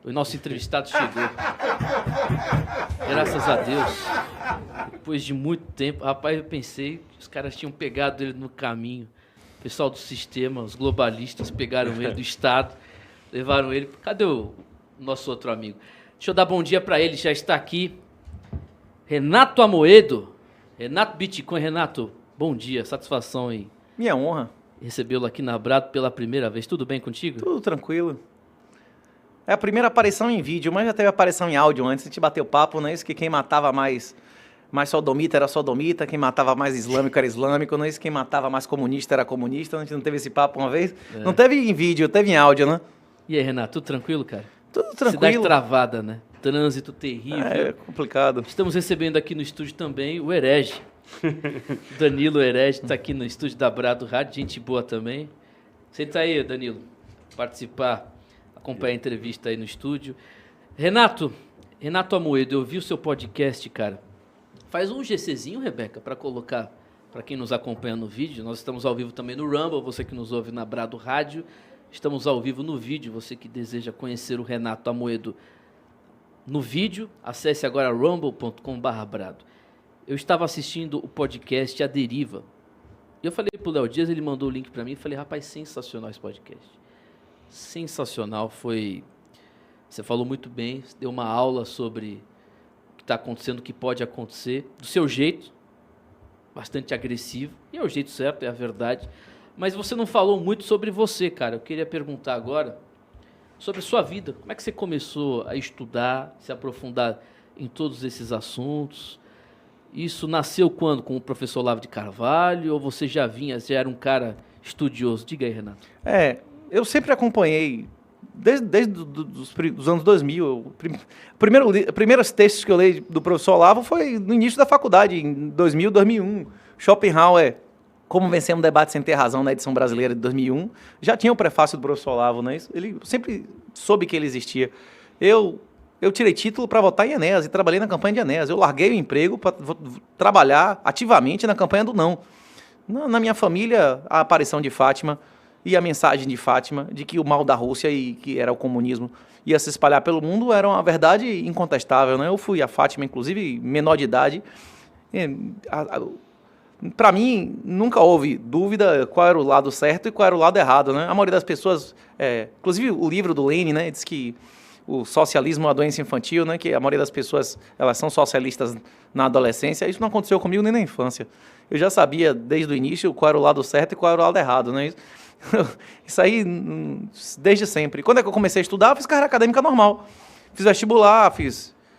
O nosso entrevistado chegou. Graças a Deus. Depois de muito tempo, rapaz, eu pensei que os caras tinham pegado ele no caminho. O pessoal do sistema, os globalistas, pegaram ele do Estado, levaram ele. Cadê o nosso outro amigo? Deixa eu dar bom dia para ele, já está aqui. Renato Amoedo. Renato Bitcoin. Renato, bom dia, satisfação em Minha honra. recebê-lo aqui na Brado pela primeira vez. Tudo bem contigo? Tudo tranquilo. É a primeira aparição em vídeo, mas já teve aparição em áudio antes. A gente bateu papo, não é isso? Que quem matava mais sodomita era sodomita, quem matava mais islâmico era islâmico, não é isso? Quem matava mais comunista era comunista. A gente não teve esse papo uma vez? Não teve em vídeo, teve em áudio, né? E aí, Renato, tudo tranquilo, cara? Tudo tranquilo. Cidade travada, né? Trânsito terrível. É complicado. Estamos recebendo aqui no estúdio também o Herege. Danilo Herege está aqui no estúdio da Brado Rádio, gente boa também. Senta aí, Danilo, participar, acompanhar a entrevista aí no estúdio. Renato Amoedo, eu vi o seu podcast, cara. Faz um GCzinho, Rebeca, para colocar para quem nos acompanha no vídeo. Nós estamos ao vivo também no Rumble, você que nos ouve na Brado Rádio. Estamos ao vivo no vídeo, você que deseja conhecer o Renato Amoedo no vídeo, acesse agora rumble.com/brado. Eu estava assistindo o podcast A Deriva. E eu falei pro Léo Dias, ele mandou o link para mim e falei, rapaz, sensacional esse podcast. Sensacional, foi... Você falou muito bem, deu uma aula sobre o que está acontecendo, o que pode acontecer, do seu jeito, bastante agressivo, e é o jeito certo, é a verdade. Mas você não falou muito sobre você, cara. Eu queria perguntar agora sobre a sua vida. Como é que você começou a estudar, se aprofundar em todos esses assuntos? Isso nasceu quando? Com o professor Olavo de Carvalho? Ou você já era um cara estudioso? Diga aí, Renato. Eu sempre acompanhei, desde os anos 2000. Primeiros textos que eu li do professor Olavo foi no início da faculdade, em 2000, 2001. Schopenhauer, Como Vencer um Debate Sem Ter Razão, na edição brasileira de 2001. Já tinha o prefácio do professor Olavo, né? Ele sempre soube que ele existia. Eu tirei título para votar em Enéas e trabalhei na campanha de Enéas. Eu larguei o emprego para trabalhar ativamente na campanha do não. Na minha família, a aparição de Fátima e a mensagem de Fátima de que o mal da Rússia e que era o comunismo ia se espalhar pelo mundo era uma verdade incontestável, né? Eu fui a Fátima, inclusive, menor de idade. Para mim, nunca houve dúvida qual era o lado certo e qual era o lado errado, né? A maioria das pessoas, inclusive o livro do Lenin, né, diz que o socialismo é uma doença infantil, né, que a maioria das pessoas elas são socialistas na adolescência. Isso não aconteceu comigo nem na infância. Eu já sabia desde o início qual era o lado certo e qual era o lado errado, né? Isso aí desde sempre. Quando é que eu comecei a estudar, eu fiz carreira acadêmica normal. Fiz vestibular,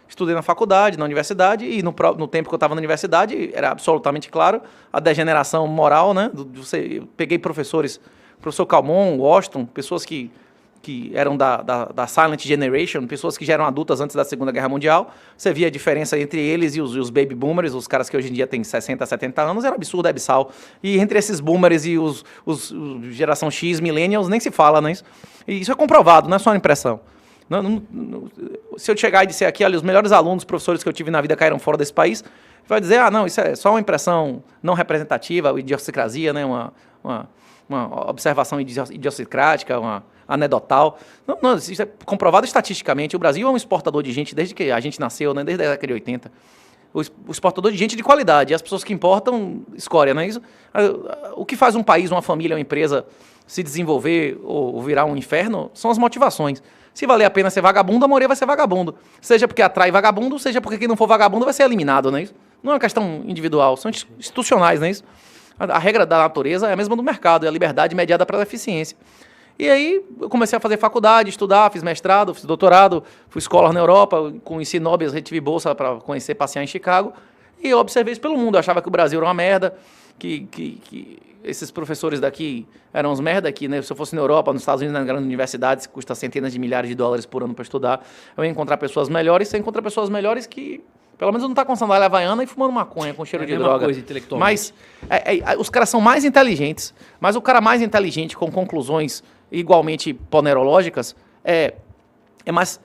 estudei na faculdade, na universidade, e no tempo que eu estava na universidade, era absolutamente claro a degeneração moral, né? Eu peguei professor Calmon, Washington, pessoas que eram da Silent Generation, pessoas que já eram adultas antes da Segunda Guerra Mundial. Você via a diferença entre eles e os baby boomers, os caras que hoje em dia têm 60, 70 anos, era um absurdo, abissal. E entre esses boomers e os geração X, millennials, nem se fala, né? E isso é comprovado, não é só uma impressão. Se eu chegar e disser aqui, olha, os melhores alunos, professores que eu tive na vida caíram fora desse país, vai dizer, não, isso é só uma impressão não representativa, idiosincrasia, né? Uma observação idiosincrática, uma anedotal. Não, isso é comprovado estatisticamente. O Brasil é um exportador de gente desde que a gente nasceu, né? Desde a década de 80. O exportador de gente de qualidade. E as pessoas que importam, escória, não é isso? O que faz um país, uma família, uma empresa se desenvolver ou virar um inferno são as motivações. Se valer a pena ser vagabundo, a maioria vai ser vagabundo. Seja porque atrai vagabundo, seja porque quem não for vagabundo vai ser eliminado, não é isso? Não é uma questão individual, são institucionais, não é isso? A regra da natureza é a mesma do mercado, é a liberdade mediada pela eficiência. E aí eu comecei a fazer faculdade, estudar, fiz mestrado, fiz doutorado, fui escolar na Europa, conheci Nobel, retive bolsa para conhecer, passear em Chicago, e eu observei isso pelo mundo. Eu achava que o Brasil era uma merda, que esses professores daqui eram uns merda, que, né, se eu fosse na Europa, nos Estados Unidos, nas grandes universidades, que custa centenas de milhares de dólares por ano para estudar, eu ia encontrar pessoas melhores, você encontra pessoas melhores que... Pelo menos não está com sandália havaiana e fumando maconha com cheiro de droga. Coisa intelectualmente. Mas os caras são mais inteligentes. Mas o cara mais inteligente, com conclusões igualmente ponerológicas,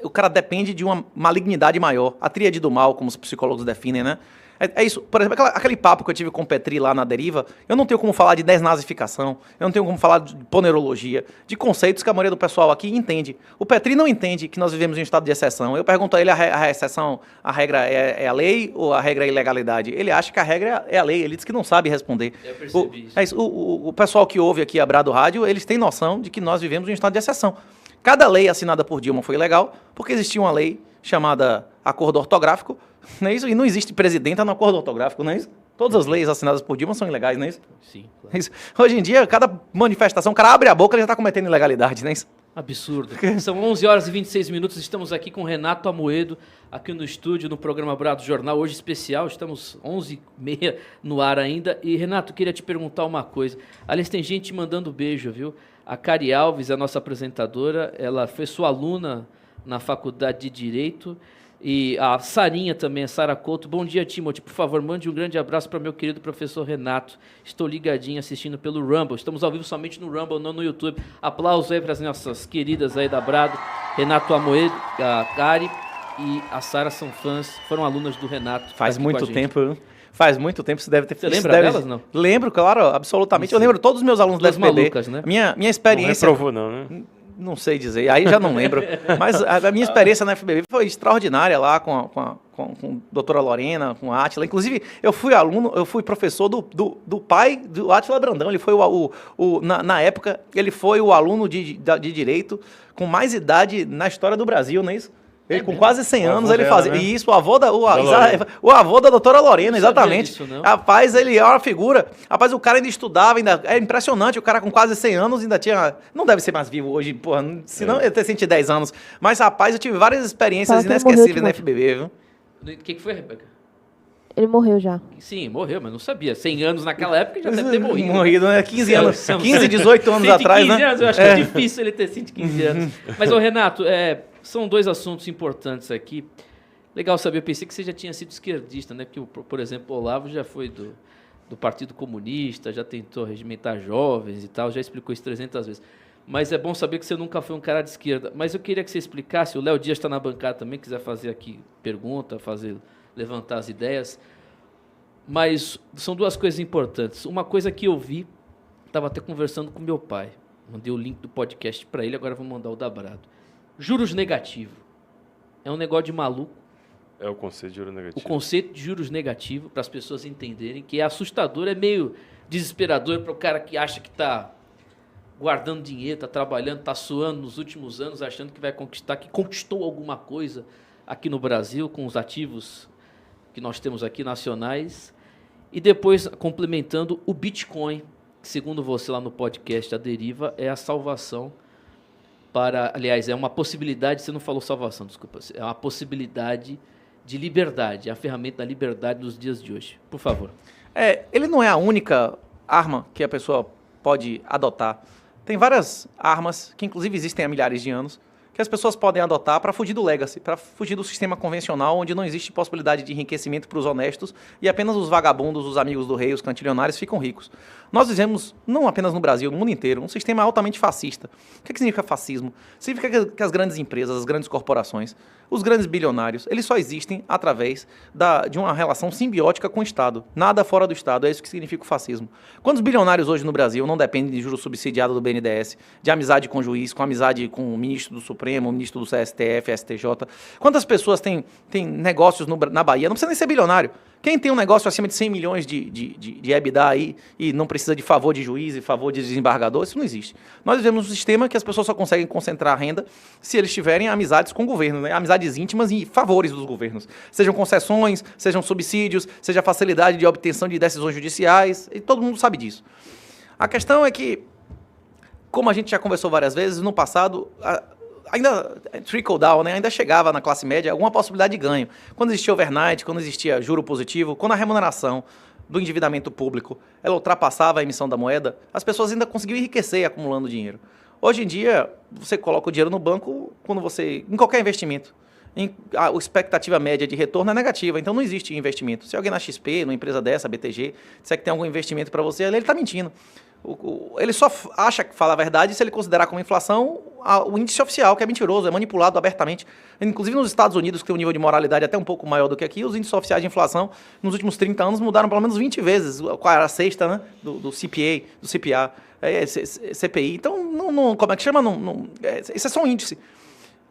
o cara depende de uma malignidade maior. A tríade do mal, como os psicólogos definem, né? É isso. Por exemplo, aquele papo que eu tive com o Petri lá na Deriva, eu não tenho como falar de desnazificação, eu não tenho como falar de ponerologia, de conceitos que a maioria do pessoal aqui entende. O Petri não entende que nós vivemos em um estado de exceção. Eu pergunto a ele, a exceção, a regra é a lei ou a regra é a ilegalidade? Ele acha que a regra é a lei, ele diz que não sabe responder. Eu percebi isso. É isso. O pessoal que ouve aqui a Brado Rádio, eles têm noção de que nós vivemos em um estado de exceção. Cada lei assinada por Dilma foi ilegal, porque existia uma lei chamada Acordo Ortográfico, não é isso? E não existe presidenta no Acordo Ortográfico, não é isso? Todas as leis assinadas por Dilma são ilegais, não é isso? Sim, claro. É isso. Hoje em dia, cada manifestação, o cara abre a boca, ele já está cometendo ilegalidade, não é isso? Absurdo. São 11 horas e 26 minutos, estamos aqui com Renato Amoedo, aqui no estúdio, no programa Brado Jornal, hoje especial, estamos 11h30 no ar ainda. E, Renato, queria te perguntar uma coisa. Aliás, tem gente mandando beijo, viu? A Cari Alves, a nossa apresentadora, ela foi sua aluna na Faculdade de Direito. E a Sarinha também, a Sara Couto. Bom dia, Timothy. Por favor, mande um grande abraço para meu querido professor Renato. Estou ligadinho assistindo pelo Rumble. Estamos ao vivo somente no Rumble, não no YouTube. Aplausos aí para as nossas queridas aí da Brado. Renato Amoedo, a Cari e a Sara são fãs, foram alunas do Renato. Faz muito tempo, Faz muito tempo, você deve ter... Você lembra delas, não? Lembro, claro, absolutamente. Eu lembro todos os meus alunos da FPB. Malucas, né? Minha experiência... Não reprovou, não, né? Não sei dizer, aí já não lembro. Mas a minha experiência na FBB foi extraordinária lá com a doutora Lorena, com a Átila. Inclusive, eu fui professor do pai do Átila Brandão. Ele foi na época, ele foi o aluno de Direito com mais idade na história do Brasil, não é isso? Ele, com quase 100 anos, ele fazia. Né? Isso, o avô da doutora Lorena, exatamente. Disso, rapaz, ele é uma figura. Rapaz, o cara ainda estudava, é impressionante. O cara com quase 100 anos ainda tinha. Não deve ser mais vivo hoje, porra. Senão eu ia ter 110 anos. Mas, rapaz, eu tive várias experiências inesquecíveis na FBB, viu? O que foi, Rebeca? Ele morreu já. Sim, morreu, mas não sabia. 100 anos naquela época já deve ter morrido. Morrido, né? 15 anos. 15, 18 anos atrás, 15 né? anos, eu acho que é difícil ele ter 115 anos. Mas, ô Renato, são dois assuntos importantes aqui. Legal saber, eu pensei que você já tinha sido esquerdista, né? Porque, por exemplo, o Olavo já foi do Partido Comunista, já tentou regimentar jovens e tal, já explicou isso 300 vezes. Mas é bom saber que você nunca foi um cara de esquerda. Mas eu queria que você explicasse, o Léo Dias está na bancada também, quiser fazer aqui pergunta, levantar as ideias. Mas são duas coisas importantes. Uma coisa que eu vi, estava até conversando com meu pai, mandei o link do podcast para ele, agora vou mandar o da Brado. Juros negativos. É um negócio de maluco. É o conceito de juros negativos. O conceito de juros negativos, para as pessoas entenderem, que é assustador, é meio desesperador para o cara que acha que está guardando dinheiro, está trabalhando, está suando nos últimos anos, achando que vai conquistar, que conquistou alguma coisa aqui no Brasil com os ativos que nós temos aqui nacionais. E depois, complementando, o Bitcoin, que segundo você lá no podcast, a deriva, é a salvação para... Aliás, é uma possibilidade, você não falou salvação, desculpa, é uma possibilidade de liberdade, é a ferramenta da liberdade nos dias de hoje. Por favor. Ele não é a única arma que a pessoa pode adotar. Tem várias armas, que inclusive existem há milhares de anos, que as pessoas podem adotar para fugir do legacy, para fugir do sistema convencional, onde não existe possibilidade de enriquecimento para os honestos e apenas os vagabundos, os amigos do rei, os cantilionários ficam ricos. Nós vivemos, não apenas no Brasil, no mundo inteiro, um sistema altamente fascista. O que significa fascismo? Significa que as grandes empresas, as grandes corporações, os grandes bilionários, eles só existem através de uma relação simbiótica com o Estado. Nada fora do Estado, é isso que significa o fascismo. Quantos bilionários hoje no Brasil não dependem de juros subsidiados do BNDES, de amizade com o juiz, com amizade com o ministro do Supremo, o ministro do STF, STJ? Quantas pessoas têm negócios na Bahia? Não precisa nem ser bilionário. Quem tem um negócio acima de 100 milhões de EBITDA aí e não precisa de favor de juiz e favor de desembargador, isso não existe. Nós vivemos um sistema que as pessoas só conseguem concentrar a renda se eles tiverem amizades com o governo, né? Amizades íntimas e favores dos governos. Sejam concessões, sejam subsídios, seja facilidade de obtenção de decisões judiciais, e todo mundo sabe disso. A questão é que, como a gente já conversou várias vezes, no passado... ainda trickle down, né? Ainda chegava na classe média alguma possibilidade de ganho. Quando existia overnight, quando existia juro positivo, quando a remuneração do endividamento público ela ultrapassava a emissão da moeda, as pessoas ainda conseguiam enriquecer acumulando dinheiro. Hoje em dia, você coloca o dinheiro no banco em qualquer investimento. A expectativa média de retorno é negativa, então não existe investimento. Se alguém na XP, numa empresa dessa, BTG, disser que tem algum investimento para você, ele está mentindo. Ele só acha que fala a verdade se ele considerar como inflação o índice oficial, que é mentiroso, é manipulado abertamente. Inclusive nos Estados Unidos, que tem um nível de moralidade até um pouco maior do que aqui, os índices oficiais de inflação nos últimos 30 anos mudaram pelo menos 20 vezes. Qual era a sexta, né? Do CPA, do CPA, CPI. Então, como é que chama? Isso é só um índice.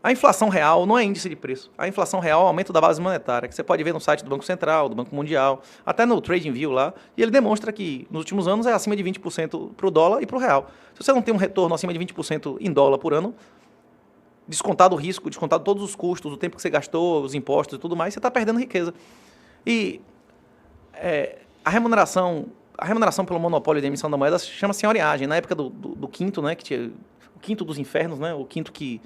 A inflação real não é índice de preço. A inflação real é o aumento da base monetária, que você pode ver no site do Banco Central, do Banco Mundial, até no TradingView lá, e ele demonstra que nos últimos anos é acima de 20% para o dólar e para o real. Se você não tem um retorno acima de 20% em dólar por ano, descontado o risco, descontado todos os custos, o tempo que você gastou, os impostos e tudo mais, você está perdendo riqueza. E a remuneração pelo monopólio de emissão da moeda chama senhoreagem. Na época do quinto, né, que tinha, o quinto dos infernos, né, o quinto que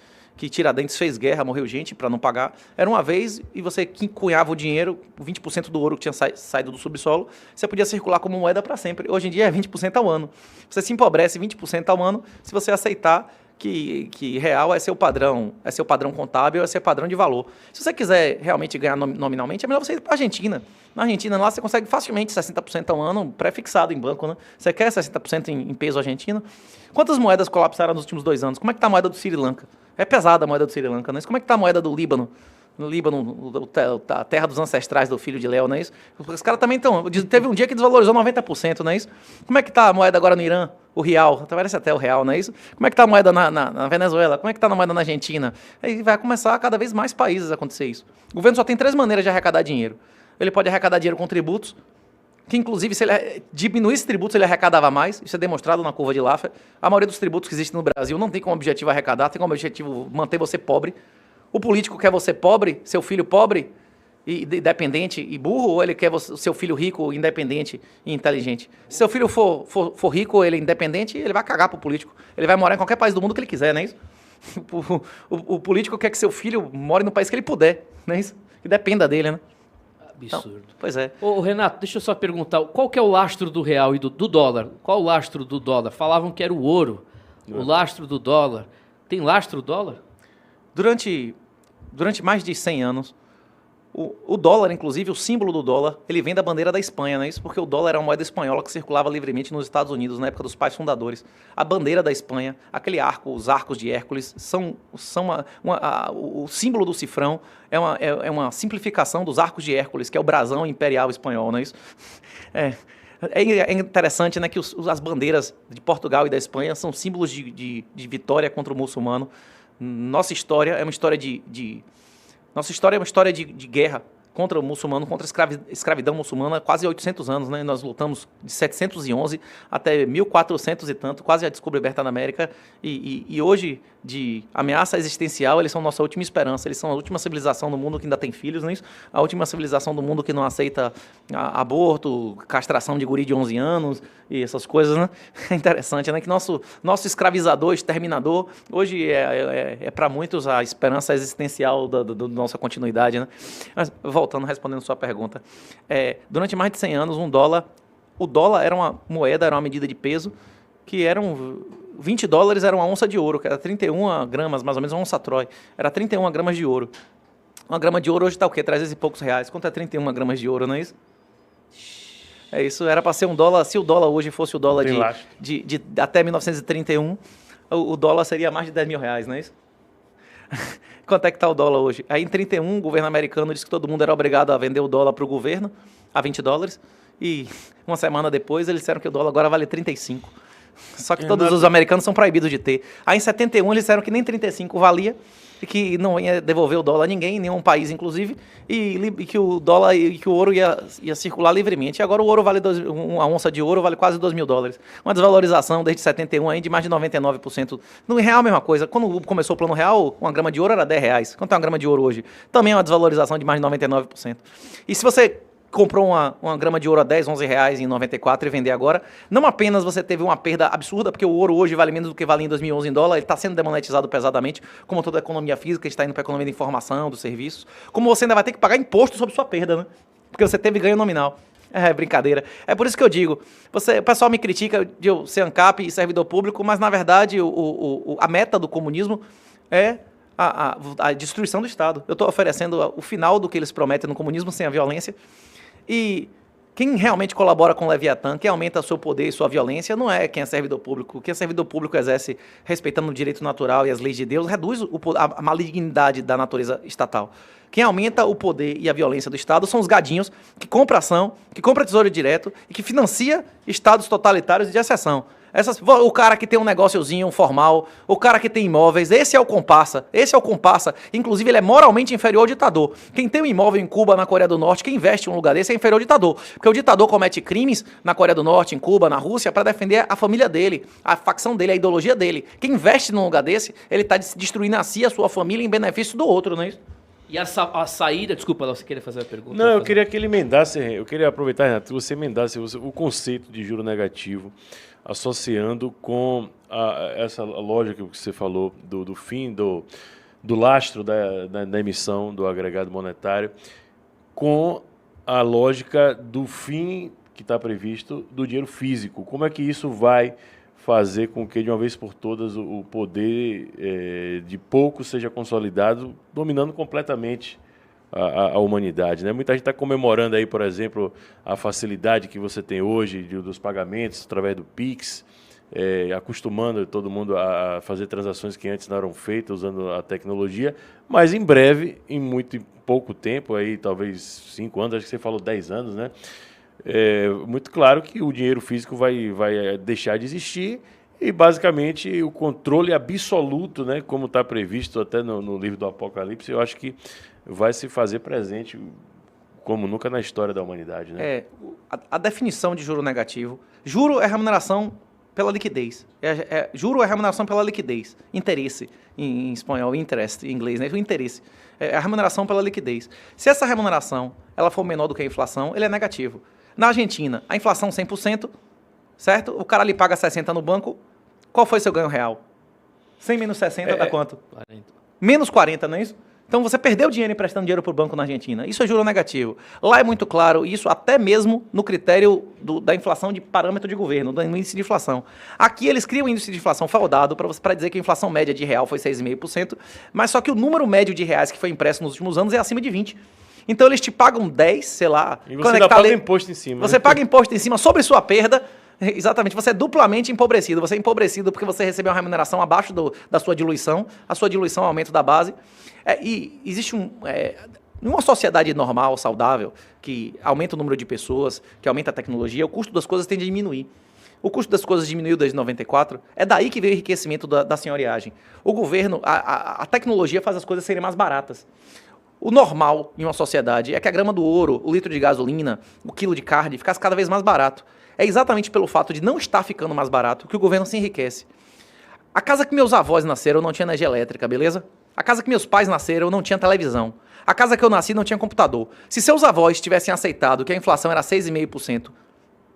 Tiradentes fez guerra, morreu gente para não pagar. Era uma vez e você cunhava o dinheiro, 20% do ouro que tinha saído do subsolo, você podia circular como moeda para sempre. Hoje em dia é 20% ao ano. Você se empobrece 20% ao ano se você aceitar que real é seu padrão contábil, é seu padrão de valor. Se você quiser realmente ganhar nominalmente, é melhor você ir para a Argentina. Na Argentina, lá você consegue facilmente 60% ao ano, pré-fixado em banco, né? Você quer 60% em peso argentino? Quantas moedas colapsaram nos últimos 2 anos? Como é que está a moeda do Sri Lanka? É pesada a moeda do Sri Lanka, não é isso? Como é que está a moeda do Líbano? No Líbano, a terra dos ancestrais do filho de Léo, não é isso? Os caras também estão... Teve um dia que desvalorizou 90%, não é isso? Como é que está a moeda agora no Irã? O real, parece até o real, não é isso? Como é que está a moeda na Venezuela? Como é que está a moeda na Argentina? Aí vai começar cada vez mais países a acontecer isso. O governo só tem 3 maneiras de arrecadar dinheiro. Ele pode arrecadar dinheiro com tributos, que inclusive se ele diminuísse tributos ele arrecadava mais, isso é demonstrado na curva de Laffer. A maioria dos tributos que existem no Brasil não tem como objetivo arrecadar, tem como objetivo manter você pobre. O político quer você pobre, seu filho pobre e dependente e burro, ou ele quer seu filho rico, independente e inteligente? Se seu filho for rico, ele é independente, ele vai cagar pro político. Ele vai morar em qualquer país do mundo que ele quiser, não é isso? O político quer que seu filho more no país que ele puder, não é isso? Que dependa dele, né? Absurdo. Então, pois é. Ô, Renato, deixa eu só perguntar, qual que é o lastro do real e do dólar? Qual o lastro do dólar? Falavam que era o ouro, o lastro do dólar. Tem lastro o dólar? Durante mais de 100 anos, o dólar, inclusive, o símbolo do dólar, ele vem da bandeira da Espanha, não é isso? Porque o dólar era uma moeda espanhola que circulava livremente nos Estados Unidos, na época dos pais fundadores. A bandeira da Espanha, aquele arco, os arcos de Hércules, são o símbolo do cifrão é uma simplificação dos arcos de Hércules, que é o brasão imperial espanhol, não é isso? É interessante, né, que as bandeiras de Portugal e da Espanha são símbolos de vitória contra o muçulmano. Nossa história é uma história de guerra contra o muçulmano, contra a escravidão muçulmana há quase 800 anos, né? Nós lutamos de 711 até 1400 e tanto, quase a descoberta da América, e hoje, de ameaça existencial, eles são nossa última esperança, eles são a última civilização do mundo que ainda tem filhos, não é isso? A última civilização do mundo que não aceita aborto, castração de guri de 11 anos e essas coisas, né? É interessante, né? Que nosso escravizador, exterminador, hoje é para muitos a esperança existencial da nossa continuidade, né? Mas, voltando, respondendo sua pergunta, durante mais de 100 anos, o dólar era uma moeda, era uma medida de peso, que eram 20 dólares era uma onça de ouro, que era 31 gramas, mais ou menos uma onça Troy, era 31 gramas de ouro. Uma grama de ouro hoje está o quê? 300 e poucos reais. Quanto é 31 gramas de ouro, não é isso? É isso, era para ser um dólar, se o dólar hoje fosse o dólar de até 1931, o dólar seria mais de 10 mil reais, não é isso? Quanto é que está o dólar hoje? Aí em 31, o governo americano disse que todo mundo era obrigado a vender o dólar para o governo a 20 dólares. E uma semana depois eles disseram que o dólar agora vale 35. Só que todos os americanos são proibidos de ter. Aí em 71 eles disseram que nem 35 valia e que não ia devolver o dólar a ninguém, em nenhum país inclusive, e que o dólar e que o ouro ia circular livremente. E agora o ouro vale, uma onça de ouro vale quase 2 mil dólares. Uma desvalorização desde 71 aí de mais de 99%. No real a mesma coisa. Quando começou o plano real, uma grama de ouro era 10 reais. Quanto é uma grama de ouro hoje? Também é uma desvalorização de mais de 99%. E se você comprou uma grama de ouro a 10, 11 reais em 94 e vender agora, não apenas você teve uma perda absurda, porque o ouro hoje vale menos do que valia em 2011 em dólar, ele está sendo demonetizado pesadamente, como toda a economia física está indo para a economia da informação, dos serviços, como você ainda vai ter que pagar imposto sobre sua perda, né? Porque você teve ganho nominal. É brincadeira. É por isso que eu digo, o pessoal me critica de eu ser ANCAP e servidor público, mas na verdade a meta do comunismo é a destruição do Estado. Eu estou oferecendo o final do que eles prometem no comunismo sem a violência. E Quem realmente colabora com o Leviatã, quem aumenta seu poder e sua violência, não é quem é servidor público. Quem é servidor público exerce respeitando o direito natural e as leis de Deus, reduz a malignidade da natureza estatal. Quem aumenta o poder e a violência do Estado são os gadinhos que compram ação, que compram tesouro direto e que financia estados totalitários de exceção. O cara que tem um negóciozinho formal, o cara que tem imóveis, esse é o comparsa. Inclusive, ele é moralmente inferior ao ditador. Quem tem um imóvel em Cuba, na Coreia do Norte, quem investe em um lugar desse é inferior ao ditador. Porque o ditador comete crimes na Coreia do Norte, em Cuba, na Rússia, para defender a família dele, a facção dele, a ideologia dele. Quem investe num lugar desse, ele está destruindo a si, a sua família, em benefício do outro, não é isso? E a saída... Desculpa, você queria fazer a pergunta? Não, eu queria que ele emendasse, eu queria aproveitar, Renato, que você emendasse o conceito de juro negativo, associando com essa lógica que você falou do fim do lastro da emissão do agregado monetário, com a lógica do fim que está previsto do dinheiro físico. Como é que isso vai fazer com que, de uma vez por todas, o poder de poucos seja consolidado, dominando completamente a humanidade, né? Muita gente está comemorando aí, por exemplo, a facilidade que você tem hoje dos pagamentos através do Pix, acostumando todo mundo a fazer transações que antes não eram feitas usando a tecnologia, mas em breve, em pouco tempo, aí talvez 5 anos, acho que você falou 10 anos, né? É muito claro que o dinheiro físico vai deixar de existir e, basicamente, o controle absoluto, né, como está previsto até no livro do Apocalipse, eu acho que vai se fazer presente como nunca na história da humanidade, né? A definição de juro negativo. Juro é remuneração pela liquidez. Juro é remuneração pela liquidez. Interesse, em espanhol, interest, em inglês, né? O interesse. É a remuneração pela liquidez. Se essa remuneração ela for menor do que a inflação, ele é negativo. Na Argentina, a inflação 100%, certo? O cara lhe paga 60 no banco. Qual foi seu ganho real? 100 menos 60 dá quanto? 40. Menos 40, não é isso? Então você perdeu dinheiro emprestando dinheiro para o banco na Argentina. Isso é juro negativo. Lá é muito claro, isso até mesmo no critério da inflação de parâmetro de governo, do índice de inflação. Aqui eles criam um índice de inflação fraudado para dizer que a inflação média de real foi 6,5%, mas só que o número médio de reais que foi impresso nos últimos anos é acima de 20%. Então eles te pagam 10, sei lá. E você ainda paga imposto em cima. Você paga imposto em cima sobre sua perda. Exatamente, você é duplamente empobrecido. Você é empobrecido porque você recebeu uma remuneração abaixo da sua diluição. A sua diluição é o aumento da base. E existe numa sociedade normal, saudável, que aumenta o número de pessoas, que aumenta a tecnologia, o custo das coisas tende a diminuir. O custo das coisas diminuiu desde 94. É daí que veio o enriquecimento da senhoriagem. O governo, a tecnologia faz as coisas serem mais baratas. O normal em uma sociedade é que a grama do ouro, o litro de gasolina, o quilo de carne ficasse cada vez mais barato. É exatamente pelo fato de não estar ficando mais barato que o governo se enriquece. A casa que meus avós nasceram não tinha energia elétrica, beleza? A casa que meus pais nasceram não tinha televisão. A casa que eu nasci não tinha computador. Se seus avós tivessem aceitado que a inflação era 6,5%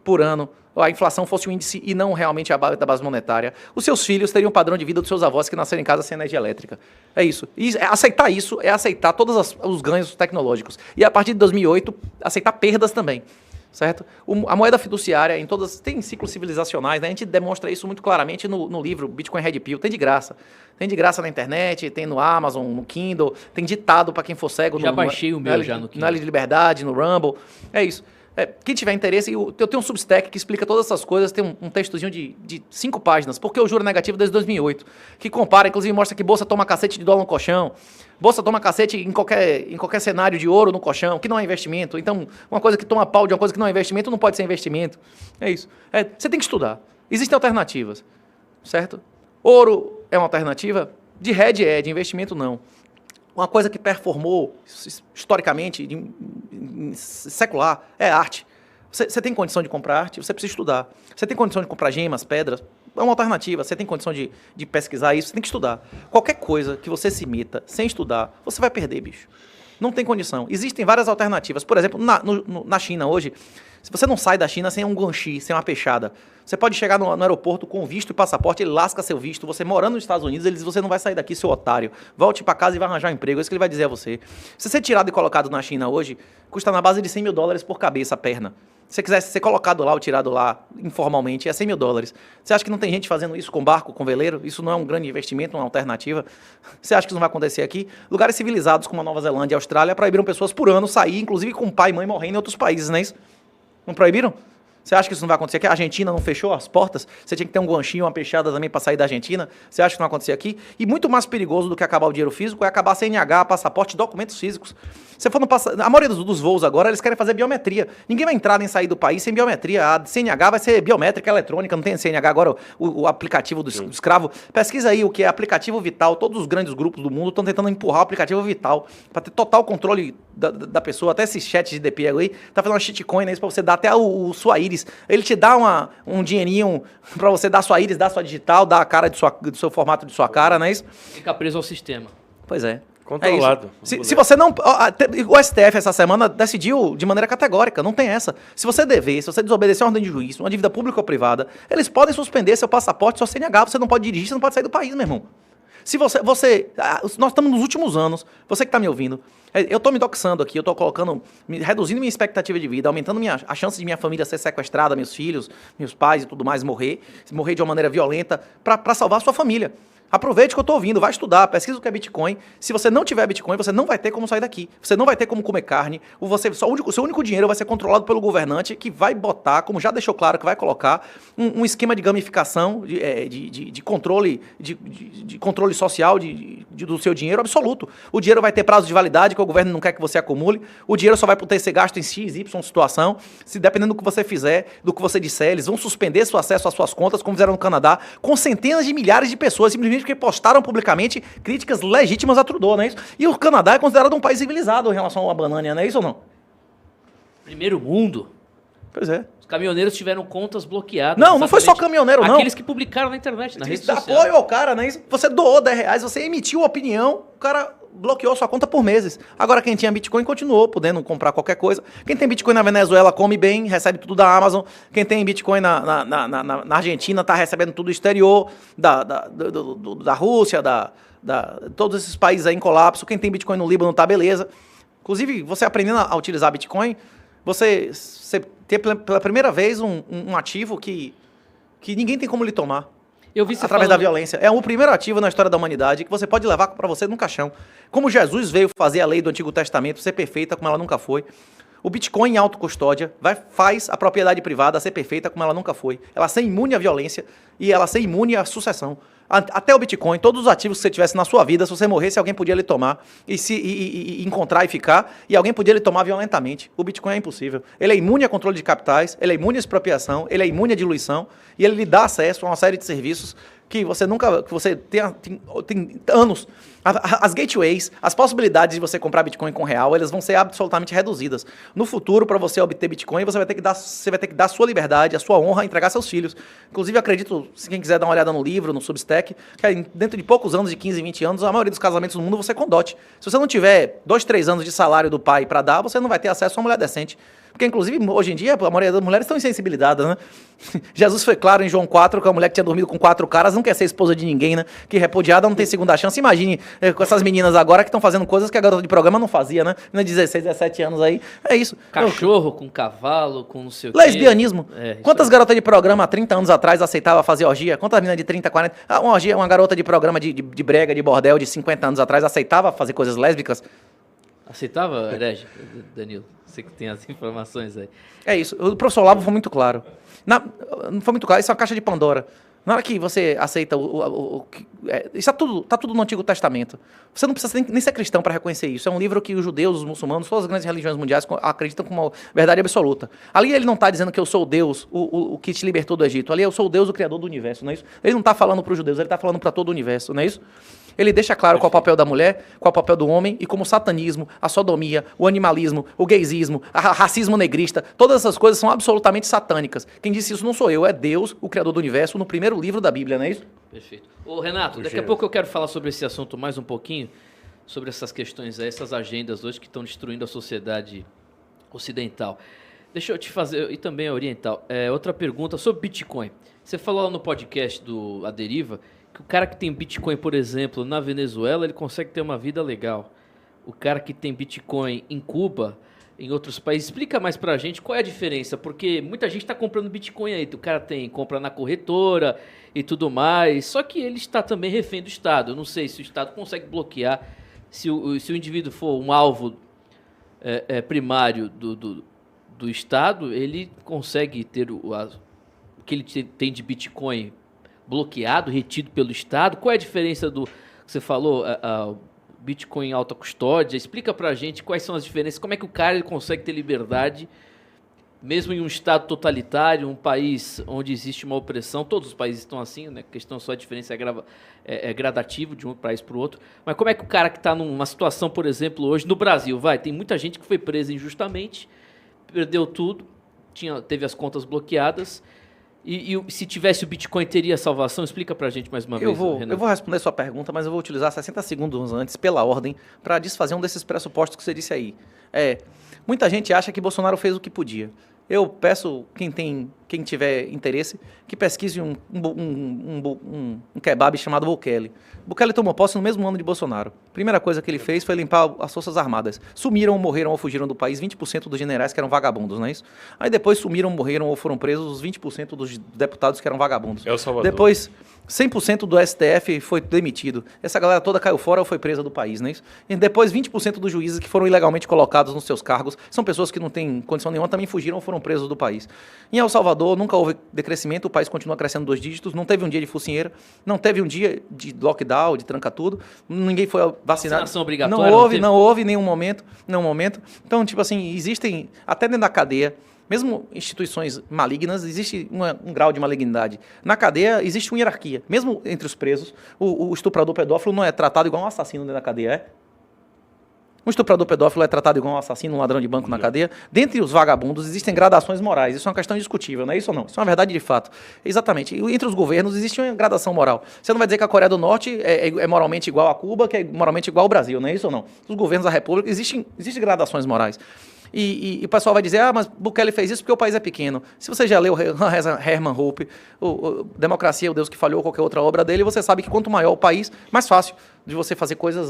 por ano, a inflação fosse o índice e não realmente a base da base monetária, os seus filhos teriam o padrão de vida dos seus avós que nasceram em casa sem energia elétrica. É isso. E aceitar isso é aceitar todos os ganhos tecnológicos. E a partir de 2008, aceitar perdas também. Certo? A moeda fiduciária, em todas, tem ciclos civilizacionais, né? A gente demonstra isso muito claramente no livro Bitcoin Red Pill. Tem de graça. Tem de graça na internet, tem no Amazon, no Kindle, tem ditado para quem for cego. Já baixei o meu já no Kindle. Na L de Liberdade, no Rumble. É isso. Quem tiver interesse, eu tenho um Substack que explica todas essas coisas, tem um textozinho de 5 páginas, porque o juro negativo desde 2008, que compara, inclusive mostra que bolsa toma cacete de dólar no colchão, bolsa toma cacete em qualquer cenário de ouro no colchão, que não é investimento. Então, uma coisa que toma pau de uma coisa que não é investimento não pode ser investimento. É isso. Você tem que estudar. Existem alternativas, certo? Ouro é uma alternativa? De hedge de investimento não. Uma coisa que performou historicamente, secular, é arte. Você tem condição de comprar arte? Você precisa estudar. Você tem condição de comprar gemas, pedras? É uma alternativa. Você tem condição de pesquisar isso? Você tem que estudar. Qualquer coisa que você se meta sem estudar, você vai perder, bicho. Não tem condição. Existem várias alternativas. Por exemplo, na China hoje, se você não sai da China sem um guanxi, sem uma peixada, você pode chegar no aeroporto com visto e passaporte, ele lasca seu visto, você morando nos Estados Unidos, ele diz, você não vai sair daqui, seu otário. Volte para casa e vai arranjar um emprego. É isso que ele vai dizer a você. Se você ser tirado e colocado na China hoje, custa na base de $100 mil por cabeça a perna. Se você quiser ser colocado lá ou tirado lá informalmente, é $100 mil. Você acha que não tem gente fazendo isso com barco, com veleiro? Isso não é um grande investimento, uma alternativa? Você acha que isso não vai acontecer aqui? Lugares civilizados como a Nova Zelândia e a Austrália proibiram pessoas por ano sair, inclusive com pai e mãe morrendo em outros países, não é isso? Não proibiram? Você acha que isso não vai acontecer aqui? A Argentina não fechou as portas? Você tinha que ter um ganchinho, uma peixada também para sair da Argentina? Você acha que não vai acontecer aqui? E muito mais perigoso do que acabar o dinheiro físico é acabar CNH, passaporte e documentos físicos. Você for no a maioria dos voos agora, eles querem fazer biometria. Ninguém vai entrar nem sair do país sem biometria. A CNH vai ser biométrica eletrônica, não tem CNH agora, o aplicativo do escravo. Pesquisa aí o que é aplicativo Vital. Todos os grandes grupos do mundo estão tentando empurrar o aplicativo Vital para ter total controle da pessoa. Até esse chat de DP aí, tá fazendo uma shitcoin, né? Isso pra você dar até o sua íris. Ele te dá um dinheirinho pra você dar sua íris, dar sua digital, dar a cara do seu formato de sua cara, não é isso? Fica preso ao sistema. Pois é. Controlado. Se você não... O STF essa semana decidiu de maneira categórica, não tem essa. Se você dever, se você desobedecer a ordem de juiz, uma dívida pública ou privada, eles podem suspender seu passaporte, seu CNH, você não pode dirigir, você não pode sair do país, meu irmão. Se nós estamos nos últimos anos, você que está me ouvindo, eu estou me doxando aqui, eu estou reduzindo minha expectativa de vida, aumentando a chance de minha família ser sequestrada, meus filhos, meus pais e tudo mais morrer de uma maneira violenta, para salvar a sua família. Aproveite o que eu estou ouvindo, vai estudar, pesquisa o que é Bitcoin. Se você não tiver Bitcoin, você não vai ter como sair daqui. Você não vai ter como comer carne. O seu único dinheiro vai ser controlado pelo governante, que vai botar, como já deixou claro que vai colocar, um esquema de gamificação, de controle, de controle social do seu dinheiro absoluto. O dinheiro vai ter prazo de validade, que o governo não quer que você acumule. O dinheiro só vai poder ser gasto em X, Y situação. Se dependendo do que você fizer, do que você disser, eles vão suspender seu acesso às suas contas, como fizeram no Canadá, com centenas de milhares de pessoas, simplesmente porque postaram publicamente críticas legítimas a Trudeau, não é isso? E o Canadá é considerado um país civilizado em relação à banânia, não é isso ou não? Primeiro mundo. Pois é. Os caminhoneiros tiveram contas bloqueadas. Não foi só caminhoneiro, não. Aqueles que publicaram na internet, na rede social. Apoio ao cara, né? Você doou R$10, você emitiu opinião, o cara bloqueou sua conta por meses. Agora quem tinha Bitcoin continuou podendo comprar qualquer coisa. Quem tem Bitcoin na Venezuela come bem, recebe tudo da Amazon. Quem tem Bitcoin na Argentina está recebendo tudo do exterior, da Rússia, todos esses países aí em colapso. Quem tem Bitcoin no Líbano tá beleza. Inclusive, você aprendendo a utilizar Bitcoin, você ter pela primeira vez um ativo que ninguém tem como lhe tomar. Eu vi você através da violência. É o primeiro ativo na história da humanidade que você pode levar para você num caixão. Como Jesus veio fazer a lei do Antigo Testamento ser perfeita como ela nunca foi, o Bitcoin em autocustódia faz a propriedade privada ser perfeita como ela nunca foi. Ela ser imune à violência e ela ser imune à sucessão. Até o Bitcoin, todos os ativos que você tivesse na sua vida, se você morresse, alguém podia lhe tomar e encontrar e ficar, e alguém podia lhe tomar violentamente. O Bitcoin é impossível. Ele é imune a controle de capitais, ele é imune à expropriação, ele é imune à diluição, e ele lhe dá acesso a uma série de serviços que você tem anos. As gateways, as possibilidades de você comprar Bitcoin com real, elas vão ser absolutamente reduzidas. No futuro, para você obter Bitcoin, você vai ter que dar sua liberdade, a sua honra a entregar seus filhos. Inclusive, eu acredito, se quem quiser dar uma olhada no livro, no Substack, que dentro de poucos anos, de 15, 20 anos, a maioria dos casamentos no mundo você condote. Se você não tiver 2, 3 anos de salário do pai para dar, você não vai ter acesso a uma mulher decente. Porque, inclusive, hoje em dia, a maioria das mulheres estão insensibilizadas, né? Jesus foi claro em João 4 que a mulher que tinha dormido com 4 caras não quer ser esposa de ninguém, né? Que repudiada não tem segunda chance. Imagine com essas meninas agora que estão fazendo coisas que a garota de programa não fazia, né? 16, 17 anos aí. É isso. Cachorro com cavalo, com não sei o quê. Lesbianismo. Quantas garotas de programa há 30 anos atrás aceitavam fazer orgia? Quantas meninas de 30, 40... Uma garota de programa de brega, de bordel de 50 anos atrás aceitava fazer coisas lésbicas? Aceitava, herege, Danilo? Você que tem as informações aí. É isso. O professor Olavo foi muito claro. Não foi muito claro. Isso é uma caixa de Pandora. Na hora que você aceita isso tá tudo no Antigo Testamento. Você não precisa nem ser cristão para reconhecer isso. É um livro que os judeus, os muçulmanos, todas as grandes religiões mundiais acreditam como uma verdade absoluta. Ali ele não está dizendo que eu sou o Deus, o que te libertou do Egito. Ali eu sou o Deus, o criador do universo, não é isso? Ele não está falando para os judeus, ele está falando para todo o universo, não é isso? Ele deixa claro qual é o papel da mulher, qual é o papel do homem, e como o satanismo, a sodomia, o animalismo, o gaysismo, o racismo negrista, todas essas coisas são absolutamente satânicas. Quem disse isso não sou eu, é Deus, o criador do universo, no primeiro livro da Bíblia, não é isso? Perfeito. Ô, Renato, daqui a pouco eu quero falar sobre esse assunto mais um pouquinho, sobre essas questões aí, essas agendas hoje que estão destruindo a sociedade ocidental. Deixa eu te fazer, e também a oriental, outra pergunta sobre Bitcoin. Você falou lá no podcast do A Deriva, que o cara que tem Bitcoin, por exemplo, na Venezuela, ele consegue ter uma vida legal. O cara que tem Bitcoin em Cuba, em outros países, explica mais pra gente qual é a diferença, porque muita gente está comprando Bitcoin aí, o cara compra na corretora e tudo mais, só que ele está também refém do Estado. Eu não sei se o Estado consegue bloquear, se o indivíduo for um alvo primário do Estado, ele consegue ter o que ele tem de Bitcoin bloqueado, retido pelo Estado. Qual é a diferença do que você falou, Bitcoin em alta custódia? Explica pra gente quais são as diferenças, como é que o cara ele consegue ter liberdade, mesmo em um Estado totalitário, um país onde existe uma opressão. Todos os países estão assim, né? A questão só a diferença é gradativa de um país para o outro. Mas como é que o cara que está numa situação, por exemplo, hoje no Brasil, tem muita gente que foi presa injustamente, perdeu tudo, teve as contas bloqueadas, e se tivesse o Bitcoin, teria salvação? Explica pra gente mais uma vez, Renato. Eu vou responder sua pergunta, mas eu vou utilizar 60 segundos antes, pela ordem, para desfazer um desses pressupostos que você disse aí. Muita gente acha que Bolsonaro fez o que podia. Eu peço, quem tiver interesse, que pesquise um kebab chamado Bukele. Bukele tomou posse no mesmo ano de Bolsonaro. Primeira coisa que ele fez foi limpar as Forças Armadas. Sumiram, morreram ou fugiram do país 20% dos generais que eram vagabundos, não é isso? Aí depois sumiram, morreram ou foram presos os 20% dos deputados que eram vagabundos. É o Salvador. Depois, 100% do STF foi demitido. Essa galera toda caiu fora ou foi presa do país, não é isso? E depois, 20% dos juízes que foram ilegalmente colocados nos seus cargos são pessoas que não têm condição nenhuma, também fugiram ou foram presos do país. Em El Salvador, nunca houve decrescimento, o país continua crescendo 2 dígitos, não teve um dia de focinheira, não teve um dia de lockdown, de tranca tudo, ninguém foi vacinado. Vacinação obrigatória. Não houve em nenhum momento. Então, tipo assim, existem, até dentro da cadeia, mesmo instituições malignas, existe um grau de malignidade. Na cadeia, existe uma hierarquia. Mesmo entre os presos, o estuprador pedófilo não é tratado igual um assassino dentro da cadeia, é? Um estuprador pedófilo é tratado igual um assassino, um ladrão de banco na cadeia. Dentre os vagabundos, existem gradações morais. Isso é uma questão discutível, não é isso ou não? Isso é uma verdade de fato. Exatamente. E entre os governos, existe uma gradação moral. Você não vai dizer que a Coreia do Norte é moralmente igual a Cuba, que é moralmente igual ao Brasil, não é isso ou não? Os governos da República, existem gradações morais. E o pessoal vai dizer, mas Bukele fez isso porque o país é pequeno. Se você já leu Herman Hoppe, Democracia, o Deus que Falhou, qualquer outra obra dele, você sabe que quanto maior o país, mais fácil de você fazer coisas